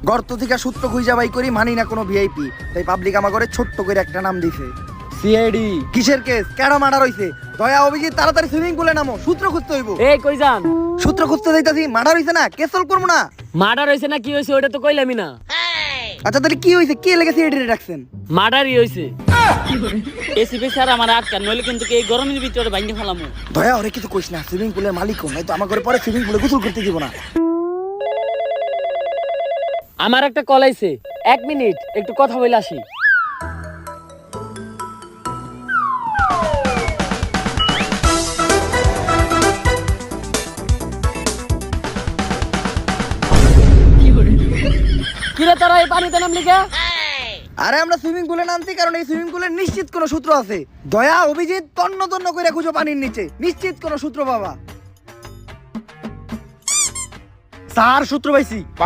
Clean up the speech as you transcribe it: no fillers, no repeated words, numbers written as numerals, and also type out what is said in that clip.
গর্ত থেকে সূত্র খুঁজা বাই করি, মানি না কোনো ভিআইপি, তাই পাবলিক আমার করে ছোট্ট করে একটা নাম দিছে সিআইডি। কিসের কেস, কেডা মার্ডার হইছে? দয়া অভিজিৎ তাড়াতাড়ি সুইমিং পুলে নামো, সূত্র খুঁজতে হইব। এই কই যান? সূত্র খুঁজতে যাইতাছি, মার্ডার হইছে না, কেস সলভ করবো না? মার্ডার হইছে না কি হইছে ওটা তো কইলামই না। আচ্ছা তাহলে কি হইছে, কি লেগে সিআইডি রাখছেন? মার্ডারই হইছে। এসিপি স্যার আমার আটকান, নইলে কিন্তু এই গরমের ভিতরে ভাঙে ফেলামু। দয়া ওরে কিছু কইস না, সুইমিং পুলের মালিক কোন, নয়তো আমার ঘরে পরে সুইমিং পুলে গোসল করতে দিব না। আমার একটা কল আইছে, 1 মিনিট একটু কথা বলে আসি। কিরে তোরা এই পানিতে নামলি কে? আরে আমরা সুইমিং পুলে নামছি কারণ এই সুইমিং পুলের নিশ্চিত কোনো সূত্র আছে। দয়া অভিজিৎ তন্ন তন্ন করে খুঁজো পানির নিচে, নিশ্চিত কোনো সূত্র বাবা। স্যার সূত্র পাইছি।